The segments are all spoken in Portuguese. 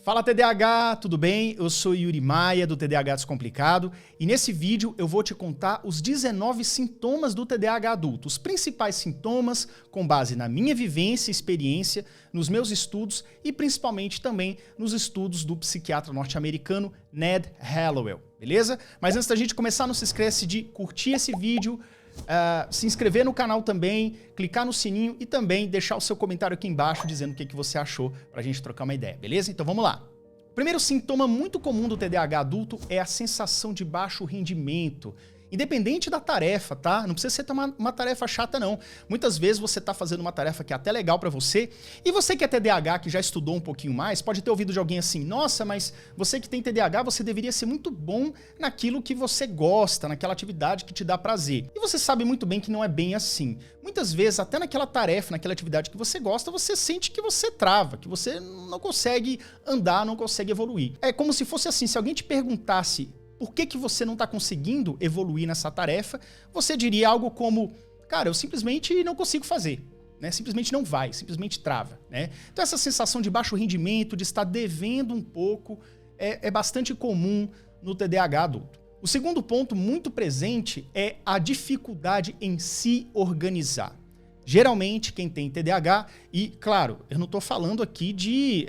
Fala TDAH, tudo bem? Eu sou Yuri Maia do TDAH Descomplicado e nesse vídeo eu vou te contar os 19 sintomas do TDAH adulto, os principais sintomas com base na minha vivência e experiência, nos meus estudos e principalmente também nos estudos do psiquiatra norte-americano Ned Hallowell, beleza? Mas antes da gente começar, não se esquece de curtir esse vídeo, se inscrever no canal também, clicar no sininho e também deixar o seu comentário aqui embaixo dizendo o que você achou pra gente trocar uma ideia, beleza? Então vamos lá. O primeiro sintoma muito comum do TDAH adulto é a sensação de baixo rendimento. Independente da tarefa, tá? Não precisa ser uma tarefa chata, não. Muitas vezes você tá fazendo uma tarefa que é até legal pra você, e você que é TDAH, que já estudou um pouquinho mais, pode ter ouvido de alguém assim, nossa, mas você que tem TDAH, você deveria ser muito bom naquilo que você gosta, naquela atividade que te dá prazer. E você sabe muito bem que não é bem assim. Muitas vezes, até naquela tarefa, naquela atividade que você gosta, você sente que você trava, que você não consegue andar, não consegue evoluir. É como se fosse assim, se alguém te perguntasse por que você não está conseguindo evoluir nessa tarefa, você diria algo como, cara, eu simplesmente não consigo fazer, né? Simplesmente não vai, simplesmente trava, né? Então essa sensação de baixo rendimento, de estar devendo um pouco, é bastante comum no TDAH adulto. O segundo ponto muito presente é a dificuldade em se organizar. Geralmente, quem tem TDAH, e claro, eu não estou falando aqui de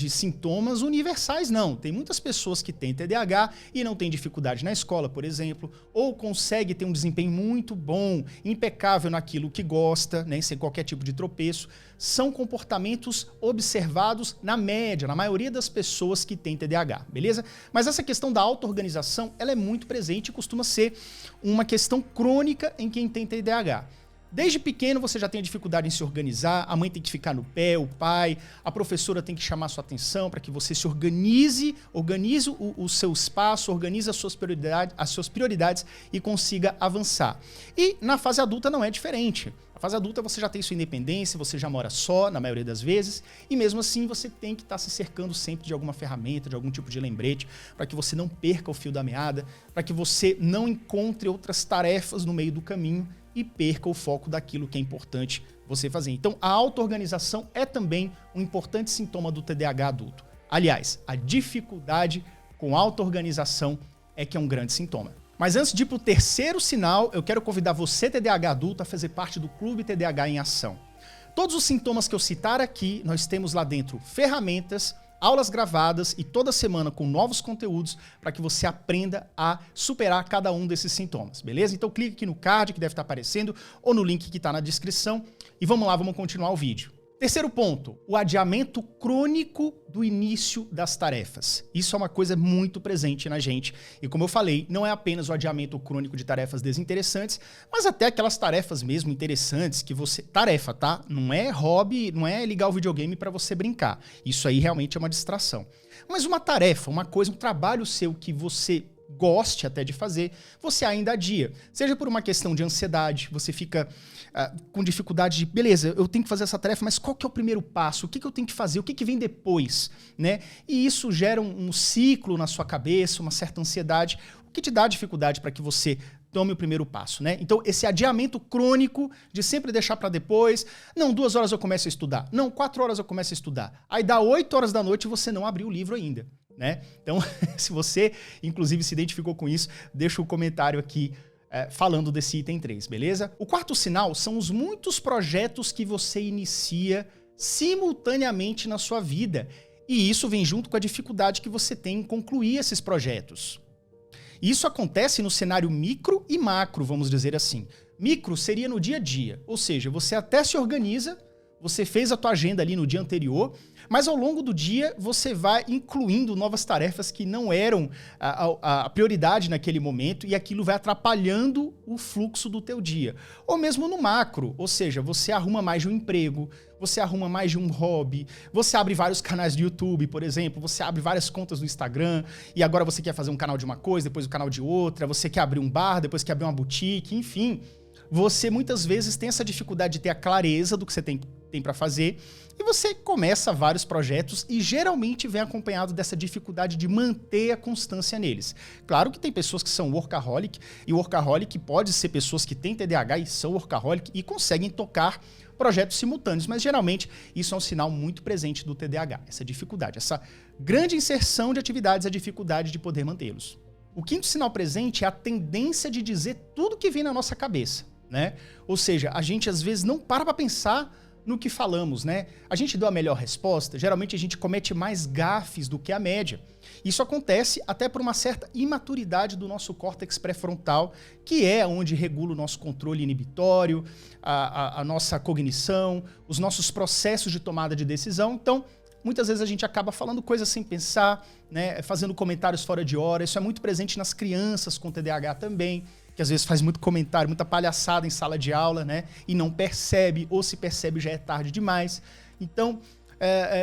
sintomas universais, não. Tem muitas pessoas que têm TDAH e não têm dificuldade na escola, por exemplo, ou consegue ter um desempenho muito bom, impecável naquilo que gosta, né, sem qualquer tipo de tropeço. São comportamentos observados na média, na maioria das pessoas que têm TDAH, beleza? Mas essa questão da auto-organização, ela é muito presente e costuma ser uma questão crônica em quem tem TDAH. Desde pequeno você já tem dificuldade em se organizar, a mãe tem que ficar no pé, o pai, a professora tem que chamar sua atenção para que você se organize o seu espaço, organize as suas prioridades e consiga avançar. E na fase adulta não é diferente. Na fase adulta você já tem sua independência, você já mora só, na maioria das vezes, e mesmo assim você tem que estar se cercando sempre de alguma ferramenta, de algum tipo de lembrete, para que você não perca o fio da meada, para que você não encontre outras tarefas no meio do caminho e perca o foco daquilo que é importante você fazer. Então, a auto-organização é também um importante sintoma do TDAH adulto. Aliás, a dificuldade com auto-organização é que é um grande sintoma. Mas antes de ir para o terceiro sinal, eu quero convidar você, TDAH adulto, a fazer parte do Clube TDAH em Ação. Todos os sintomas que eu citar aqui, nós temos lá dentro ferramentas, aulas gravadas e toda semana com novos conteúdos para que você aprenda a superar cada um desses sintomas, beleza? Então clique aqui no card que deve estar aparecendo ou no link que está na descrição e vamos lá, vamos continuar o vídeo. Terceiro ponto, o adiamento crônico do início das tarefas. Isso é uma coisa muito presente na gente. E como eu falei, não é apenas o adiamento crônico de tarefas desinteressantes, mas até aquelas tarefas mesmo interessantes que você... Tarefa, tá? Não é hobby, não é ligar o videogame para você brincar. Isso aí realmente é uma distração. Mas uma tarefa, uma coisa, um trabalho seu que você goste até de fazer, você ainda adia. Seja por uma questão de ansiedade, você fica com dificuldade de, beleza, eu tenho que fazer essa tarefa, mas qual que é o primeiro passo? O que eu tenho que fazer? O que vem depois? Né? E isso gera um ciclo na sua cabeça, uma certa ansiedade, o que te dá dificuldade para que você tome o primeiro passo, né? Então, esse adiamento crônico de sempre deixar para depois, não, 2 horas eu começo a estudar, não, 4 horas eu começo a estudar, aí dá 8 horas da noite e você não abriu o livro ainda, né? Então, se você, inclusive, se identificou com isso, deixa um comentário aqui falando desse item 3, beleza? O quarto sinal são os muitos projetos que você inicia simultaneamente na sua vida, e isso vem junto com a dificuldade que você tem em concluir esses projetos. Isso acontece no cenário micro e macro, vamos dizer assim. Micro seria no dia a dia, ou seja, você até se organiza, você fez a tua agenda ali no dia anterior, mas ao longo do dia você vai incluindo novas tarefas que não eram a prioridade naquele momento e aquilo vai atrapalhando o fluxo do teu dia. Ou mesmo no macro, ou seja, você arruma mais de um emprego, você arruma mais de um hobby, você abre vários canais de YouTube, por exemplo, você abre várias contas no Instagram e agora você quer fazer um canal de uma coisa, depois um canal de outra, você quer abrir um bar, depois quer abrir uma boutique, enfim. Você muitas vezes tem essa dificuldade de ter a clareza do que você tem tem para fazer, e você começa vários projetos e geralmente vem acompanhado dessa dificuldade de manter a constância neles. Claro que tem pessoas que são workaholic, e workaholic pode ser pessoas que têm TDAH e são workaholic e conseguem tocar projetos simultâneos, mas geralmente isso é um sinal muito presente do TDAH, essa dificuldade, essa grande inserção de atividades, a dificuldade de poder mantê-los. O quinto sinal presente é a tendência de dizer tudo que vem na nossa cabeça, né? Ou seja, a gente às vezes não para pensar no que falamos, né? A gente deu a melhor resposta, geralmente a gente comete mais gafes do que a média. Isso acontece até por uma certa imaturidade do nosso córtex pré-frontal, que é onde regula o nosso controle inibitório, a nossa cognição, os nossos processos de tomada de decisão. Então, muitas vezes a gente acaba falando coisas sem pensar, né? Fazendo comentários fora de hora. Isso é muito presente nas crianças com TDAH também, que às vezes faz muito comentário, muita palhaçada em sala de aula, né? E não percebe, ou se percebe já é tarde demais. Então,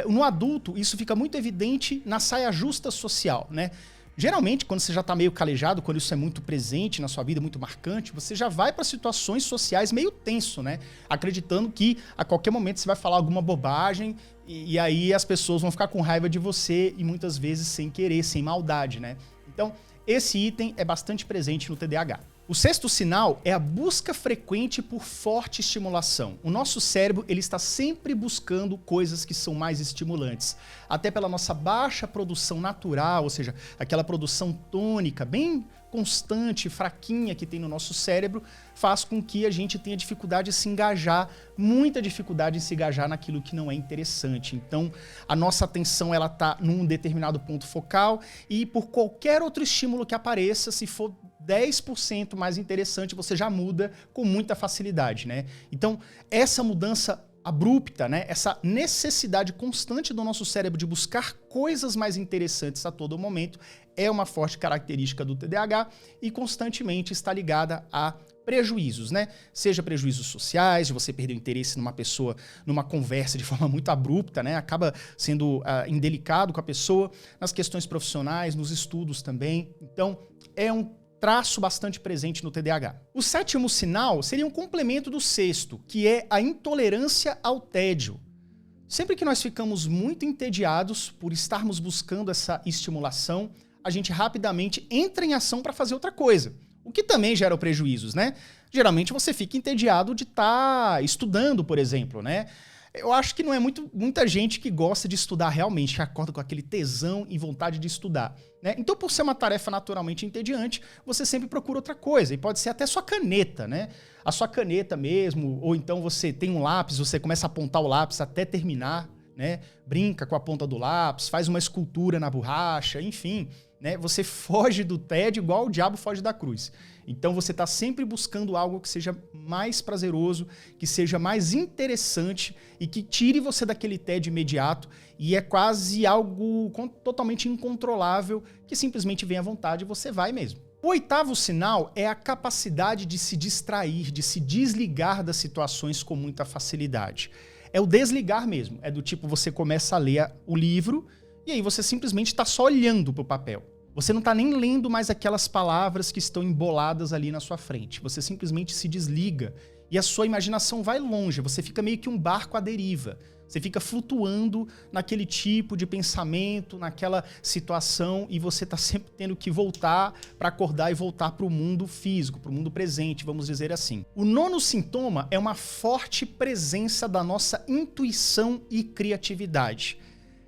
no adulto, isso fica muito evidente na saia justa social, né? Geralmente, quando você já está meio calejado, quando isso é muito presente na sua vida, muito marcante, você já vai para situações sociais meio tenso, né? Acreditando que a qualquer momento você vai falar alguma bobagem e aí as pessoas vão ficar com raiva de você e muitas vezes sem querer, sem maldade, né? Então, esse item é bastante presente no TDAH. O sexto sinal é a busca frequente por forte estimulação. O nosso cérebro ele está sempre buscando coisas que são mais estimulantes. Até pela nossa baixa produção natural, ou seja, aquela produção tônica, bem constante, fraquinha que tem no nosso cérebro, faz com que a gente tenha dificuldade de se engajar, muita dificuldade em se engajar naquilo que não é interessante. Então, a nossa atenção ela está num determinado ponto focal e por qualquer outro estímulo que apareça, se for 10% mais interessante, você já muda com muita facilidade, né? Então, essa mudança abrupta, né? Essa necessidade constante do nosso cérebro de buscar coisas mais interessantes a todo momento é uma forte característica do TDAH e constantemente está ligada a prejuízos, né? Seja prejuízos sociais, de você perder o interesse numa pessoa, numa conversa de forma muito abrupta, né? Acaba sendo indelicado com a pessoa, nas questões profissionais, nos estudos também. Então, é um traço bastante presente no TDAH. O sétimo sinal seria um complemento do sexto, que é a intolerância ao tédio. Sempre que nós ficamos muito entediados por estarmos buscando essa estimulação, a gente rapidamente entra em ação para fazer outra coisa, o que também gera prejuízos, né? Geralmente você fica entediado de estar estudando, por exemplo, né? Eu acho que não é muita gente que gosta de estudar realmente, que acorda com aquele tesão e vontade de estudar, né? Então, por ser uma tarefa naturalmente entediante, você sempre procura outra coisa. E pode ser até sua caneta, né? A sua caneta mesmo, ou então você tem um lápis, você começa a apontar o lápis até terminar, né? Brinca com a ponta do lápis, faz uma escultura na borracha, enfim, né? Você foge do tédio igual o diabo foge da cruz. Então você está sempre buscando algo que seja mais prazeroso, que seja mais interessante e que tire você daquele tédio imediato e é quase algo totalmente incontrolável que simplesmente vem à vontade e você vai mesmo. O oitavo sinal é a capacidade de se distrair, de se desligar das situações com muita facilidade. É o desligar mesmo, é do tipo você começa a ler o livro e aí você simplesmente está só olhando para o papel. Você não está nem lendo mais aquelas palavras que estão emboladas ali na sua frente. Você simplesmente se desliga e a sua imaginação vai longe. Você fica meio que um barco à deriva. Você fica flutuando naquele tipo de pensamento, naquela situação e você está sempre tendo que voltar para acordar e voltar para o mundo físico, para o mundo presente, vamos dizer assim. O nono sintoma é uma forte presença da nossa intuição e criatividade.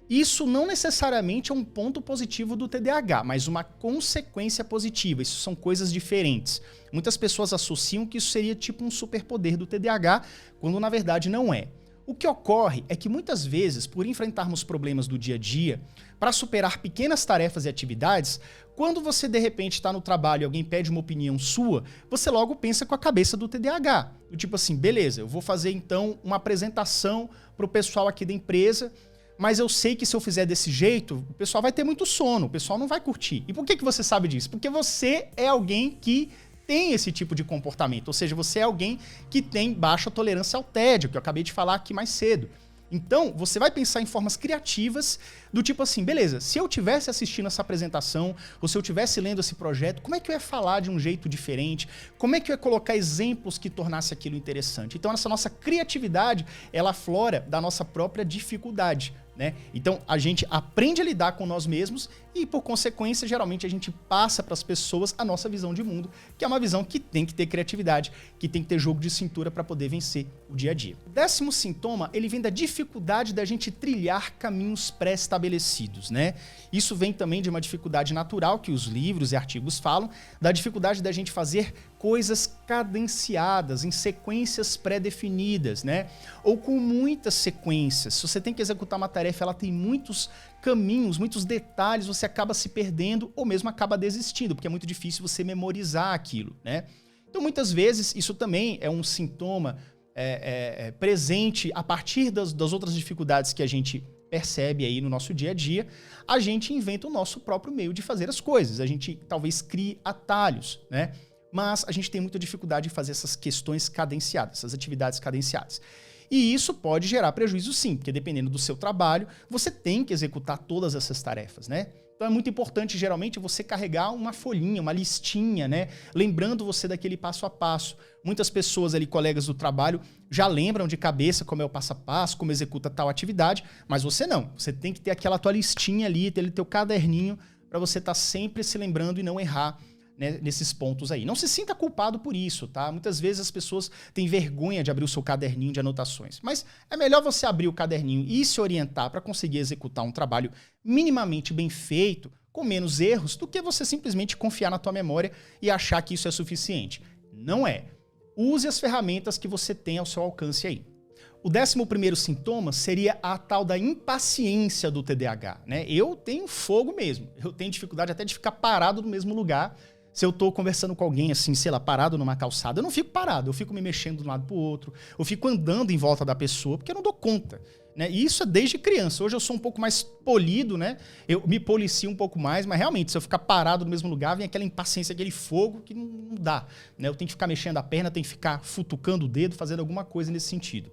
Isso não necessariamente é um ponto positivo do TDAH, mas uma consequência positiva. Isso são coisas diferentes. Muitas pessoas associam que isso seria tipo um superpoder do TDAH, quando na verdade não é. O que ocorre é que muitas vezes, por enfrentarmos problemas do dia a dia, para superar pequenas tarefas e atividades, quando você de repente está no trabalho e alguém pede uma opinião sua, você logo pensa com a cabeça do TDAH. Do tipo assim, beleza, eu vou fazer então uma apresentação para o pessoal aqui da empresa, mas eu sei que se eu fizer desse jeito, o pessoal vai ter muito sono, o pessoal não vai curtir. E por que você sabe disso? Porque você é alguém que tem esse tipo de comportamento, ou seja, você é alguém que tem baixa tolerância ao tédio, que eu acabei de falar aqui mais cedo. Então, você vai pensar em formas criativas do tipo assim, beleza, se eu tivesse assistindo essa apresentação, ou se eu tivesse lendo esse projeto, como é que eu ia falar de um jeito diferente? Como é que eu ia colocar exemplos que tornasse aquilo interessante? Então, essa nossa criatividade, ela aflora da nossa própria dificuldade, né? Então, a gente aprende a lidar com nós mesmos e, por consequência, geralmente a gente passa para as pessoas a nossa visão de mundo, que é uma visão que tem que ter criatividade, que tem que ter jogo de cintura para poder vencer o dia a dia. O 10º sintoma, ele vem da dificuldade da gente trilhar caminhos pré-estabelecidos, né? Isso vem também de uma dificuldade natural que os livros e artigos falam, da dificuldade da gente fazer coisas cadenciadas, em sequências pré-definidas, né? Ou com muitas sequências. Se você tem que executar uma tarefa, ela tem muitos caminhos, muitos detalhes, você acaba se perdendo ou mesmo acaba desistindo, porque é muito difícil você memorizar aquilo, né? Então, muitas vezes, isso também é um sintoma presente a partir das outras dificuldades que a gente percebe aí no nosso dia a dia, a gente inventa o nosso próprio meio de fazer as coisas. A gente talvez crie atalhos, né? Mas a gente tem muita dificuldade em fazer essas questões cadenciadas, essas atividades cadenciadas. E isso pode gerar prejuízo sim, porque dependendo do seu trabalho, você tem que executar todas essas tarefas, né? Então é muito importante, geralmente, você carregar uma folhinha, uma listinha, né? Lembrando você daquele passo a passo. Muitas pessoas ali, colegas do trabalho, já lembram de cabeça como é o passo a passo, como executa tal atividade, mas você não. Você tem que ter aquela tua listinha ali, ter teu caderninho, para você estar sempre se lembrando e não errar, né, nesses pontos aí. Não se sinta culpado por isso, tá? Muitas vezes as pessoas têm vergonha de abrir o seu caderninho de anotações, mas é melhor você abrir o caderninho e se orientar para conseguir executar um trabalho minimamente bem feito, com menos erros, do que você simplesmente confiar na tua memória e achar que isso é suficiente. Não é. Use as ferramentas que você tem ao seu alcance aí. O 11º sintoma seria a tal da impaciência do TDAH, né? Eu tenho fogo mesmo. Eu tenho dificuldade até de ficar parado no mesmo lugar. Se eu tô conversando com alguém, assim, sei lá, parado numa calçada, eu não fico parado, eu fico me mexendo de um lado pro outro, eu fico andando em volta da pessoa, porque eu não dou conta, né? E isso é desde criança. Hoje eu sou um pouco mais polido, né? Eu me policio um pouco mais, mas realmente, se eu ficar parado no mesmo lugar, vem aquela impaciência, aquele fogo que não dá, né? Eu tenho que ficar mexendo a perna, tenho que ficar futucando o dedo, fazendo alguma coisa nesse sentido.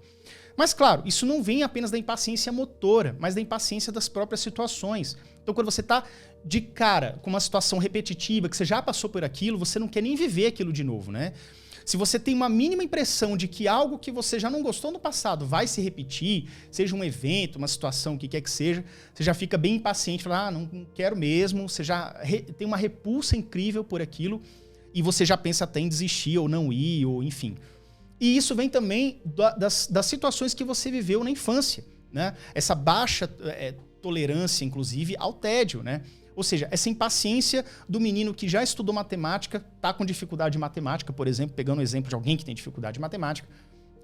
Mas, claro, isso não vem apenas da impaciência motora, mas da impaciência das próprias situações. Então, quando você está de cara com uma situação repetitiva, que você já passou por aquilo, você não quer nem viver aquilo de novo, né? Se você tem uma mínima impressão de que algo que você já não gostou no passado vai se repetir, seja um evento, uma situação, o que quer que seja, você já fica bem impaciente, fala, não quero mesmo, você já tem uma repulsa incrível por aquilo e você já pensa até em desistir ou não ir, ou enfim. E isso vem também das situações que você viveu na infância, né? Essa baixa tolerância, inclusive, ao tédio, né? Ou seja, essa impaciência do menino que já estudou matemática, tá com dificuldade de matemática, por exemplo, pegando o exemplo de alguém que tem dificuldade de matemática,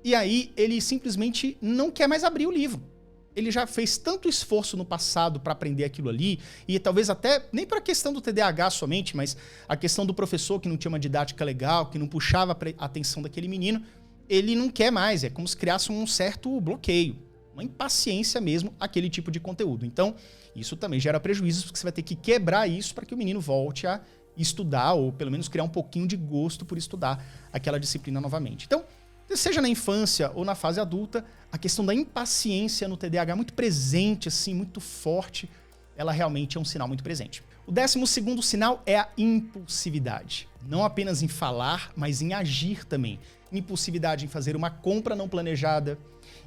e aí ele simplesmente não quer mais abrir o livro. Ele já fez tanto esforço no passado para aprender aquilo ali, e talvez até, nem para a questão do TDAH somente, mas a questão do professor que não tinha uma didática legal, que não puxava a atenção daquele menino, ele não quer mais, é como se criasse um certo bloqueio, uma impaciência mesmo, aquele tipo de conteúdo. Então, isso também gera prejuízos, porque você vai ter que quebrar isso para que o menino volte a estudar, ou pelo menos criar um pouquinho de gosto por estudar aquela disciplina novamente. Então, seja na infância ou na fase adulta, a questão da impaciência no TDAH é muito presente, assim, muito forte, ela realmente é um sinal muito presente. O 12º sinal é a impulsividade. Não apenas em falar, mas em agir também. Impulsividade em fazer uma compra não planejada,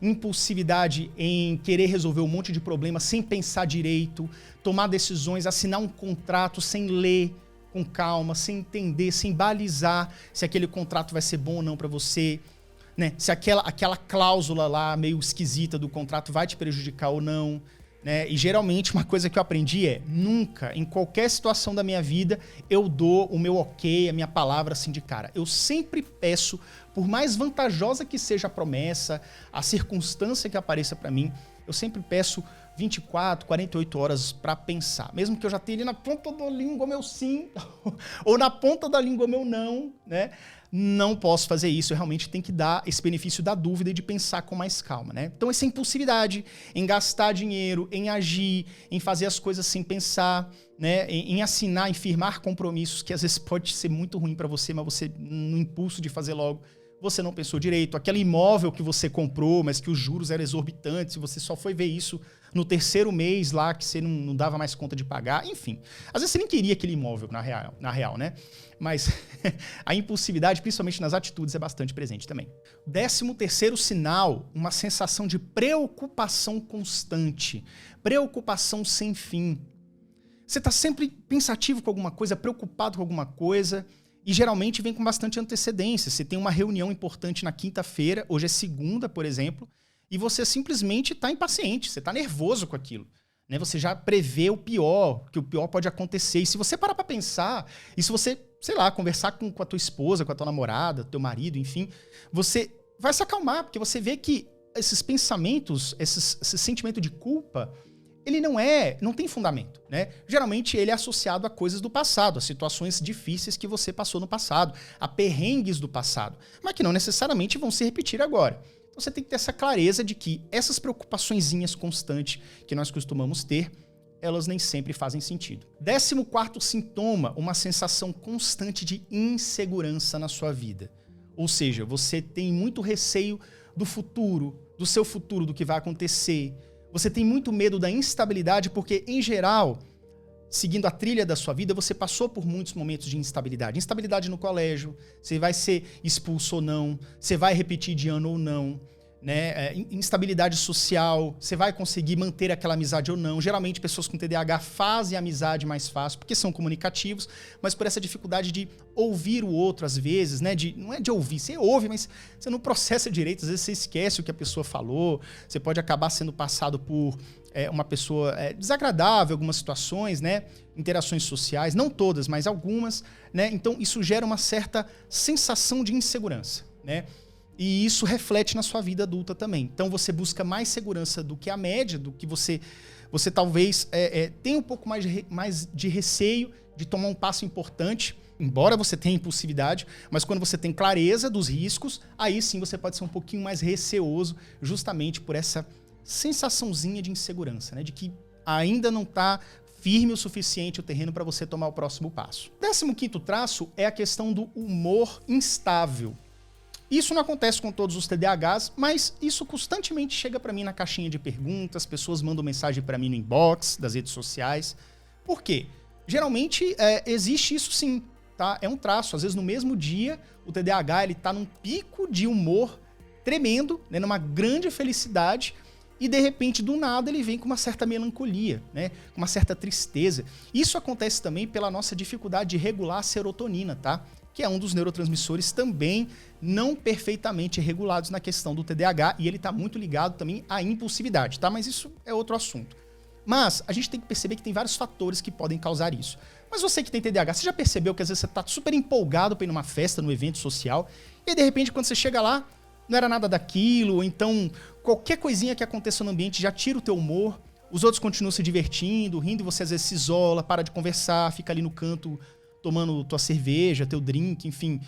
impulsividade em querer resolver um monte de problemas sem pensar direito, tomar decisões, assinar um contrato sem ler com calma, sem entender, sem balizar se aquele contrato vai ser bom ou não para você, né? Se aquela cláusula lá meio esquisita do contrato vai te prejudicar ou não, né? E geralmente uma coisa que eu aprendi é nunca, em qualquer situação da minha vida, eu dou o meu ok, a minha palavra assim de cara. Eu sempre peço, por mais vantajosa que seja a promessa, a circunstância que apareça para mim, eu sempre peço 24, 48 horas para pensar. Mesmo que eu já tenha ali na ponta da língua meu sim, ou na ponta da língua meu não, né? Não posso fazer isso, eu realmente tenho que dar esse benefício da dúvida e de pensar com mais calma, né? Então essa impulsividade em gastar dinheiro, em agir, em fazer as coisas sem pensar, né? Em assinar, em firmar compromissos que às vezes pode ser muito ruim para você, mas você, no impulso de fazer logo, você não pensou direito, aquele imóvel que você comprou, mas que os juros eram exorbitantes, e você só foi ver isso no terceiro mês lá, que você não dava mais conta de pagar, enfim. Às vezes você nem queria aquele imóvel na real, né? Mas a impulsividade, principalmente nas atitudes, é bastante presente também. 13º sinal, uma sensação de preocupação constante, preocupação sem fim. Você está sempre pensativo com alguma coisa, preocupado com alguma coisa, e geralmente vem com bastante antecedência. Você tem uma reunião importante na quinta-feira, hoje é segunda, por exemplo, e você simplesmente está impaciente, você está nervoso com aquilo. Né? Você já prevê o pior, que o pior pode acontecer. E se você parar para pensar, e se você, sei lá, conversar com a tua esposa, com a tua namorada, teu marido, enfim, você vai se acalmar, porque você vê que esses pensamentos, esse sentimento de culpa, ele não tem fundamento, né? Geralmente ele é associado a coisas do passado, a situações difíceis que você passou no passado, a perrengues do passado, mas que não necessariamente vão se repetir agora. Então você tem que ter essa clareza de que essas preocupaçõezinhas constantes que nós costumamos ter, elas nem sempre fazem sentido. 14º sintoma, uma sensação constante de insegurança na sua vida. Ou seja, você tem muito receio do futuro, do seu futuro, do que vai acontecer. Você tem muito medo da instabilidade porque, em geral, seguindo a trilha da sua vida, você passou por muitos momentos de instabilidade. Instabilidade no colégio, você vai ser expulso ou não, você vai repetir de ano ou não, né? Instabilidade social, você vai conseguir manter aquela amizade ou não. Geralmente, pessoas com TDAH fazem amizade mais fácil porque são comunicativos, mas por essa dificuldade de ouvir o outro, às vezes, né? Não é de ouvir, você ouve, mas você não processa direito, às vezes você esquece o que a pessoa falou, você pode acabar sendo passado por uma pessoa desagradável em algumas situações, né? Interações sociais, não todas, mas algumas, né? Então, isso gera uma certa sensação de insegurança, né? E isso reflete na sua vida adulta também. Então, você busca mais segurança do que a média, do que você talvez tenha um pouco mais de receio de tomar um passo importante, embora você tenha impulsividade, mas quando você tem clareza dos riscos, aí sim você pode ser um pouquinho mais receoso, justamente por essa sensaçãozinha de insegurança, né? De que ainda não está firme o suficiente o terreno para você tomar o próximo passo. 15º traço é a questão do humor instável. Isso não acontece com todos os TDAHs, mas isso constantemente chega para mim na caixinha de perguntas, pessoas mandam mensagem para mim no inbox das redes sociais. Por quê? Geralmente existe isso sim, tá? É um traço. Às vezes no mesmo dia o TDAH ele tá num pico de humor tremendo, né? Numa grande felicidade, e de repente do nada ele vem com uma certa melancolia, né? Com uma certa tristeza. Isso acontece também pela nossa dificuldade de regular a serotonina, tá? Que é um dos neurotransmissores também não perfeitamente regulados na questão do TDAH, e ele está muito ligado também à impulsividade, tá? Mas isso é outro assunto. Mas a gente tem que perceber que tem vários fatores que podem causar isso. Mas você que tem TDAH, você já percebeu que às vezes você está super empolgado para ir numa festa, num evento social, e de repente quando você chega lá, não era nada daquilo, ou então qualquer coisinha que aconteça no ambiente já tira o teu humor, os outros continuam se divertindo, rindo, e você às vezes se isola, para de conversar, fica ali no canto tomando tua cerveja, teu drink, enfim,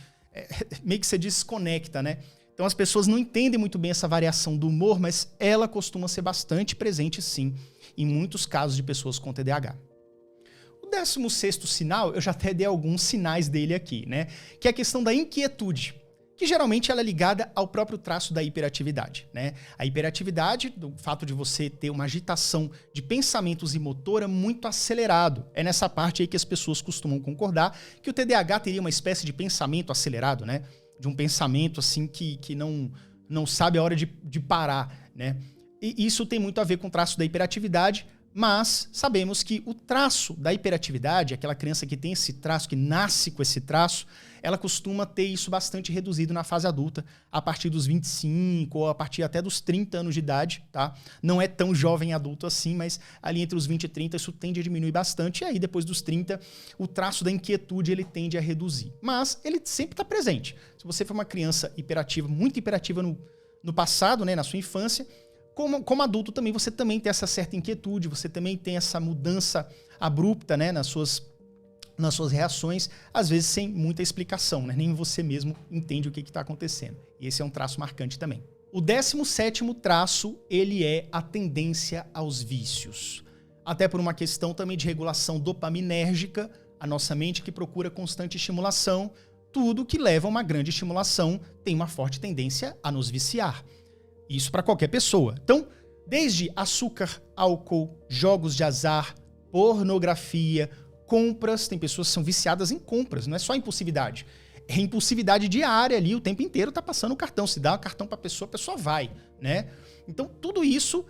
meio que você desconecta, né? Então as pessoas não entendem muito bem essa variação do humor, mas ela costuma ser bastante presente, sim, em muitos casos de pessoas com TDAH. O 16º sinal, eu já até dei alguns sinais dele aqui, né? Que é a questão da inquietude, que geralmente ela é ligada ao próprio traço da hiperatividade, né? A hiperatividade, do fato de você ter uma agitação de pensamentos e motora muito acelerado. É nessa parte aí que as pessoas costumam concordar que o TDAH teria uma espécie de pensamento acelerado, né? De um pensamento assim que não sabe a hora de parar, né? E isso tem muito a ver com o traço da hiperatividade, mas sabemos que o traço da hiperatividade, aquela criança que tem esse traço, que nasce com esse traço, ela costuma ter isso bastante reduzido na fase adulta, a partir dos 25 ou a partir até dos 30 anos de idade, tá? Não é tão jovem adulto assim, mas ali entre os 20 e 30 isso tende a diminuir bastante, e aí depois dos 30 o traço da inquietude ele tende a reduzir. Mas ele sempre está presente. Se você for uma criança hiperativa, muito hiperativa no passado, né, na sua infância, como adulto também, você também tem essa certa inquietude, você também tem essa mudança abrupta, né, nas suas reações, às vezes sem muita explicação, né? Nem você mesmo entende o que está acontecendo. E esse é um traço marcante também. O 17º traço, ele é a tendência aos vícios. Até por uma questão também de regulação dopaminérgica, a nossa mente que procura constante estimulação, tudo que leva a uma grande estimulação tem uma forte tendência a nos viciar. Isso para qualquer pessoa. Então, desde açúcar, álcool, jogos de azar, pornografia, compras, tem pessoas que são viciadas em compras, não é só impulsividade. É impulsividade diária ali, o tempo inteiro tá passando o cartão. Se dá um cartão para a pessoa vai, né? Então, tudo isso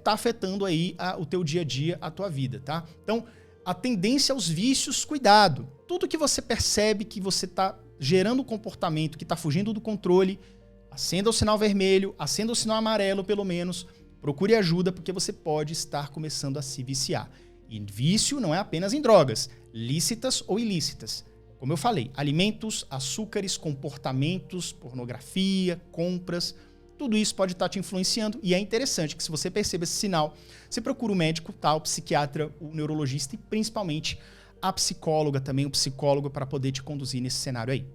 tá afetando aí o teu dia a dia, a tua vida, tá? Então, a tendência aos vícios, cuidado. Tudo que você percebe que você tá gerando um comportamento que tá fugindo do controle, acenda o sinal vermelho, acenda o sinal amarelo, pelo menos. Procure ajuda, porque você pode estar começando a se viciar. E vício não é apenas em drogas, lícitas ou ilícitas. Como eu falei, alimentos, açúcares, comportamentos, pornografia, compras, tudo isso pode estar te influenciando. E é interessante que, se você percebe esse sinal, você procura o médico, tá? O psiquiatra, o neurologista e principalmente a psicóloga também, o psicólogo, para poder te conduzir nesse cenário aí.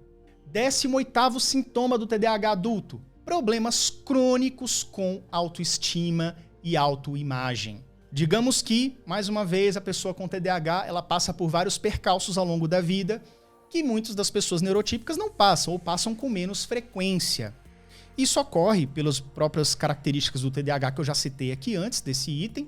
18º sintoma do TDAH adulto: problemas crônicos com autoestima e autoimagem. Digamos que, mais uma vez, a pessoa com TDAH, ela passa por vários percalços ao longo da vida que muitas das pessoas neurotípicas não passam, ou passam com menos frequência. Isso ocorre pelas próprias características do TDAH que eu já citei aqui antes desse item,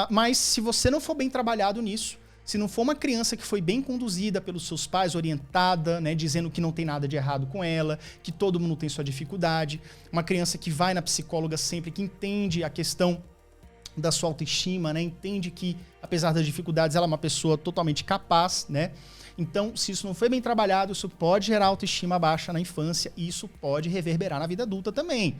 mas se você não for bem trabalhado nisso, se não for uma criança que foi bem conduzida pelos seus pais, orientada, né, dizendo que não tem nada de errado com ela, que todo mundo tem sua dificuldade, uma criança que vai na psicóloga sempre, que entende a questão da sua autoestima, né, entende que, apesar das dificuldades, ela é uma pessoa totalmente capaz, né? Então, se isso não foi bem trabalhado, isso pode gerar autoestima baixa na infância e isso pode reverberar na vida adulta também.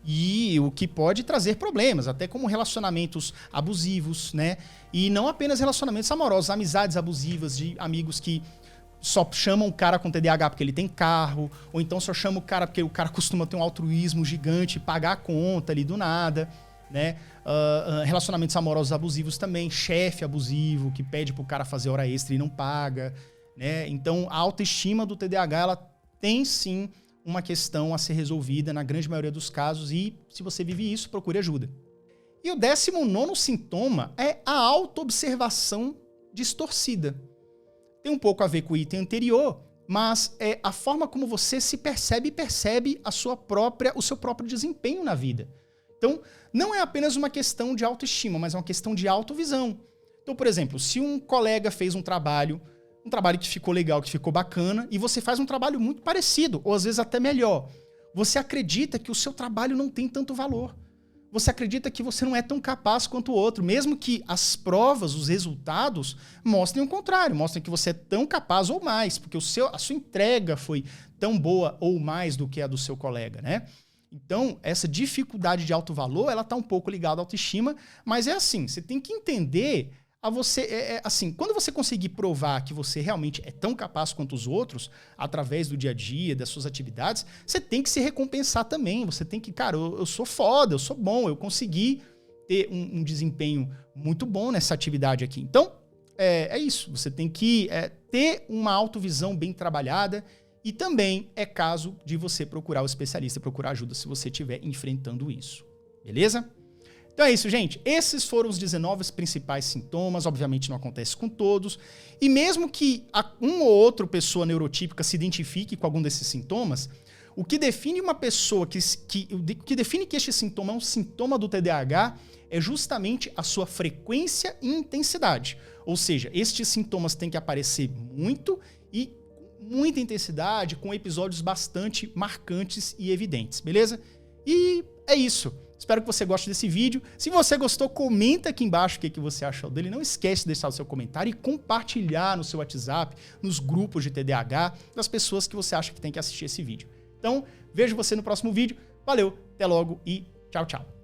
E o que pode trazer problemas, até como relacionamentos abusivos, né? E não apenas relacionamentos amorosos, amizades abusivas de amigos que só chamam o cara com TDAH porque ele tem carro, ou então só chamam o cara porque o cara costuma ter um altruísmo gigante, pagar a conta ali do nada, né? Relacionamentos amorosos abusivos também, chefe abusivo que pede pro cara fazer hora extra e não paga, né? Então, a autoestima do TDAH, ela tem sim uma questão a ser resolvida na grande maioria dos casos e, se você vive isso, procure ajuda. E o 19º sintoma é a autoobservação distorcida. Tem um pouco a ver com o item anterior, mas é a forma como você se percebe e percebe o seu próprio desempenho na vida. Então, não é apenas uma questão de autoestima, mas é uma questão de autovisão. Então, por exemplo, se um colega fez um trabalho que ficou legal, que ficou bacana, e você faz um trabalho muito parecido, ou às vezes até melhor, você acredita que o seu trabalho não tem tanto valor. Você acredita que você não é tão capaz quanto o outro, mesmo que as provas, os resultados, mostrem o contrário, mostrem que você é tão capaz ou mais, porque a sua entrega foi tão boa ou mais do que a do seu colega, né? Então, essa dificuldade de alto valor, ela tá um pouco ligada à autoestima, mas é assim, você tem que entender assim, quando você conseguir provar que você realmente é tão capaz quanto os outros, através do dia a dia, das suas atividades, você tem que se recompensar também. Você tem que, cara, eu sou foda, eu sou bom, eu consegui ter um desempenho muito bom nessa atividade aqui. Então, é isso. Você tem que ter uma autovisão bem trabalhada e também é caso de você procurar o especialista, procurar ajuda se você estiver enfrentando isso. Beleza? Então é isso, gente. Esses foram os 19 principais sintomas. Obviamente não acontece com todos. E mesmo que uma ou outra pessoa neurotípica se identifique com algum desses sintomas, o que define uma pessoa o que define que este sintoma é um sintoma do TDAH é justamente a sua frequência e intensidade. Ou seja, estes sintomas têm que aparecer muito e com muita intensidade, com episódios bastante marcantes e evidentes, beleza? E é isso. Espero que você goste desse vídeo. Se você gostou, comenta aqui embaixo o que você achou dele. Não esquece de deixar o seu comentário e compartilhar no seu WhatsApp, nos grupos de TDAH, das pessoas que você acha que tem que assistir esse vídeo. Então, vejo você no próximo vídeo. Valeu, até logo e tchau, tchau.